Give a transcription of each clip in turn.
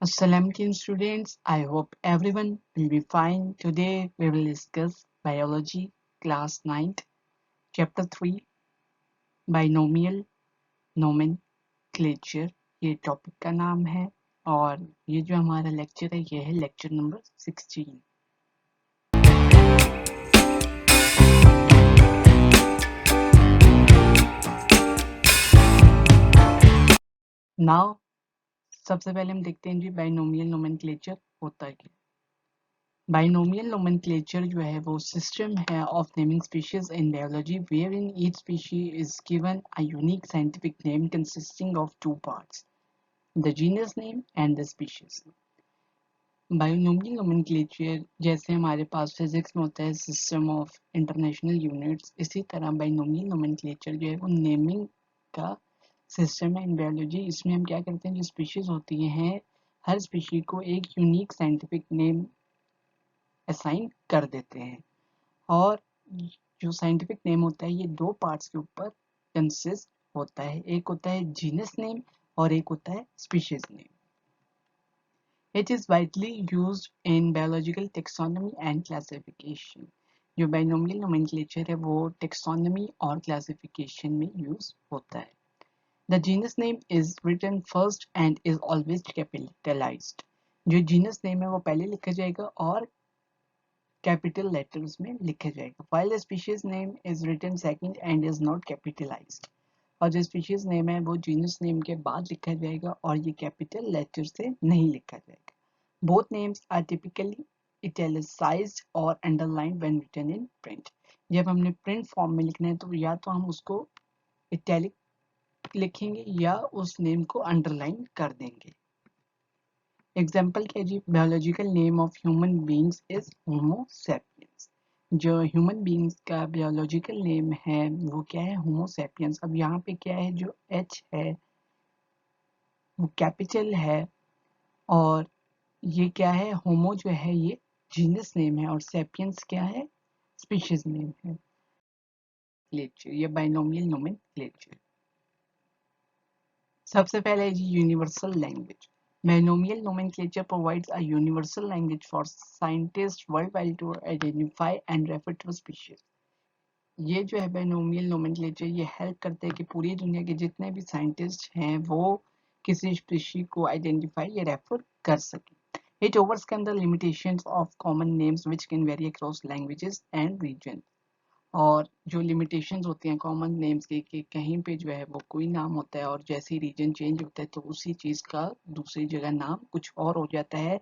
Assalamualaikum students, I hope everyone will be fine. Today we will discuss biology class 9 chapter 3 binomial nomenclature ये topic का नाम है और ये जो हमारा लेक्चर है ये है लेक्चर नंबर 16. नाउ सबसे पहले हम देखते हैं जी बाइनोमियल नोमेनक्लेचर होता है क्या. Binomial nomenclature जो है वो system है of naming species in biology wherein each species is given a unique scientific name consisting of two parts, the genus name and the species name. Binomial nomenclature जैसे हमारे पास physics में होता है system of international units, इसी तरह binomial nomenclature जो है वो नेमिंग का सिस्टम है इन बायोलॉजी. इसमें हम क्या करते हैं, जो स्पीशीज होती हैं हर स्पीशीज को एक यूनिक साइंटिफिक नेम असाइन कर देते हैं और जो साइंटिफिक नेम होता है ये दो पार्ट्स के ऊपर कंसिस्ट होता है. एक होता है जीनस नेम और एक होता है species name. It is widely used in biological taxonomy and classification. जो बाइनोमियल नोमेनक्लेचर है वो टेक्सोनॉमी और क्लासिफिकेशन में यूज होता है. The genus name is written first and is always capitalised. जो जीनस नेम है वो पहले लिखा जाएगा और कैपिटल लेटर्स में लिखा जाएगा. while the species name is written second and is not capitalized. और जो species name है वो genus name के बाद लिखा जाएगा और ये कैपिटल लेटर से नहीं लिखा जाएगा. both names are typically italicized or underlined when written in print. जब हमने प्रिंट फॉर्म में लिखना है तो या तो हम उसको इटैलिक लिखेंगे या उस नेम को अंडरलाइन कर देंगे. एग्जाम्पल क्या जी, biological name of human beings is homo sapiens. जो ह्यूमन बींग्स का बायोलॉजिकल नेम है वो क्या है, होमो सैपियंस. अब यहाँ पे क्या है, जो एच है वो कैपिटल है और ये क्या है, होमो जो है ये जीनस नेम है और सैपियंस क्या है, स्पीशीज नेम है. ये बाइनोमियल नोमेनक्लेचर. सबसे पहले है जी universal language. Binomial nomenclature provides a universal language for scientists worldwide to identify and refer to species. ये जो है binomial nomenclature ये हेल्प करते हैं कि पूरी दुनिया के जितने भी साइंटिस्ट हैं वो किसी स्पीशी को आइडेंटिफाई या रेफर कर सकें. It overcomes the limitations of common names which can vary across languages and regions. और जो लिमिटेशंस होती हैं कॉमन नेम्स की कि कहीं पे जो है वो कोई नाम होता है और जैसे ही रीजन चेंज होता है तो उसी चीज़ का दूसरी जगह नाम कुछ और हो जाता है.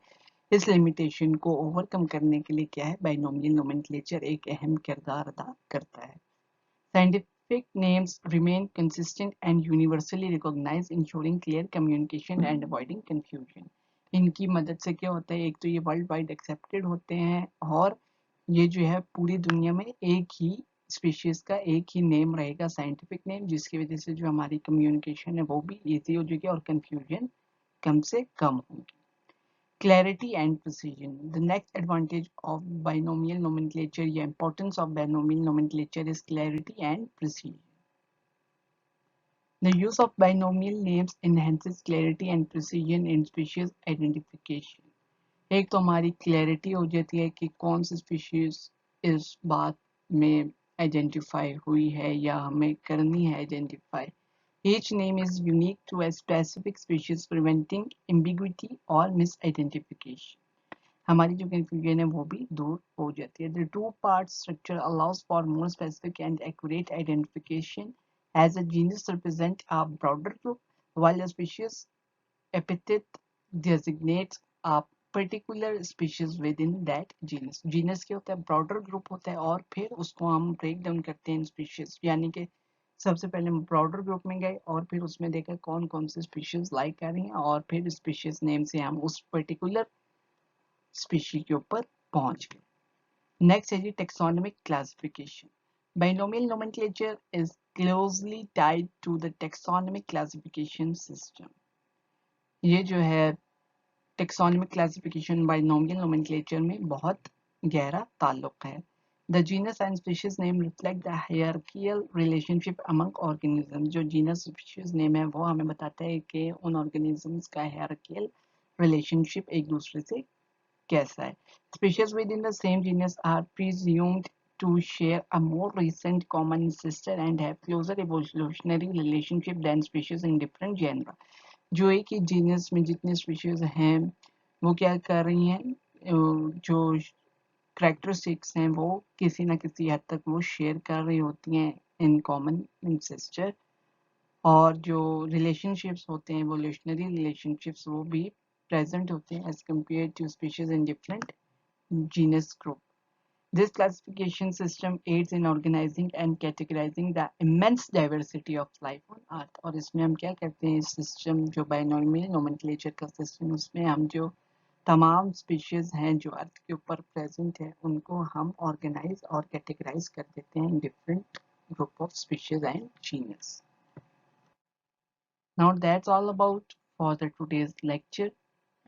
इस लिमिटेशन को ओवरकम करने के लिए क्या है, बाइनोमियल नोमेनक्लेचर एक अहम किरदार अदा करता है. Scientific names remain consistent and universally recognised ensuring clear communication and avoiding confusion. इनकी मदद से क्या होता है, एक तो ये वर्ल्ड वाइड एक्सेप्टेड होते हैं और ये जो है पूरी दुनिया में एक ही स्पीशीज का एक ही नेम रहेगा, साइंटिफिक नेम, जिसकी वजह से जो हमारी कम्युनिकेशन है वो भी इजी हो जाएगी और कंफ्यूजन कम से कम होगी. Clarity and precision. The next advantage of binomial nomenclature या importance of binomial nomenclature is clarity and precision. The use of binomial names enhances clarity and precision in species identification. एक तो हमारी clarity हो जाती है कि कौन सी स्पीशीज इस बात में आइडेंटिफाई हुई है या हमें करनी है identify. Each name is unique to a specific species, preventing ambiguity or misidentification. हमारी जो कंफ्यूजन है वो भी दूर हो जाती है. The two-part structure allows for more specific and accurate identification, as a genus represents a broader group, while a species epithet designates a particular species within that genus. Genus क्या होता है, broader group होता है और फिर उसको हम break down करते हैं species. यानी कि सबसे पहले हम broader group में गए और फिर उसमें देखा कौन कौन से species लाइक कर रही हैं और फिर species name से हम उस particular species के ऊपर पहुंच गए. Next है जी taxonomic classification. Binomial nomenclature is closely tied to the taxonomic classification system. ये जो है टेक्सोनॉमिक क्लासिफिकेशन बाइनोमियल नोमेनक्लेचर में बहुत गहरा ताल्लुक है. The genus and species name reflect the hierarchical relationship among organisms. जो जीनस स्पीशीज नेम है वो हमें बताता है कि उन ऑर्गेनिजम्स का hierarchical रिलेशनशिप एक दूसरे से कैसा है. Species within the same genus are presumed to share a more recent common ancestor and have closer evolutionary relationship than species in different genera. जो एक ही जीनस में जितने स्पीशीज हैं वो क्या कर रही हैं, जो करेक्टरिस्टिक्स हैं वो किसी ना किसी हद तक वो शेयर कर रही होती हैं इन कॉमन एंसेस्टर, और जो रिलेशनशिप्स होते हैं एवोल्यूशनरी रिलेशनशिप्स वो भी प्रेजेंट होते हैं as compared to species in different genus group. This classification system aids in organizing and categorizing the immense diversity of life on Earth. और इसमें हम क्या करते हैं, इस सिस्टम जो बाइनोमियल नोमेनक्लेचर का सिस्टम, उसमें हम जो तमाम स्पीशीज हैं जो अर्थ के ऊपर प्रेजेंट है उनको हम ऑर्गेनाइज और कैटेगराइज कर देते हैं in different group of species and genus. Now that's all about for the today's lecture.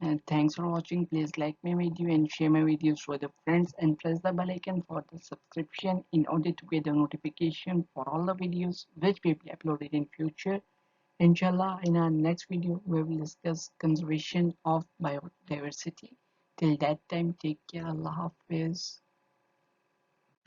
And thanks for watching. Please like my video and share my videos with your friends and press the bell icon for the subscription in order to get the notification for all the videos which will be uploaded in future. Inshallah, in our next video, we will discuss conservation of biodiversity. Till that time, take care. Allah Hafiz.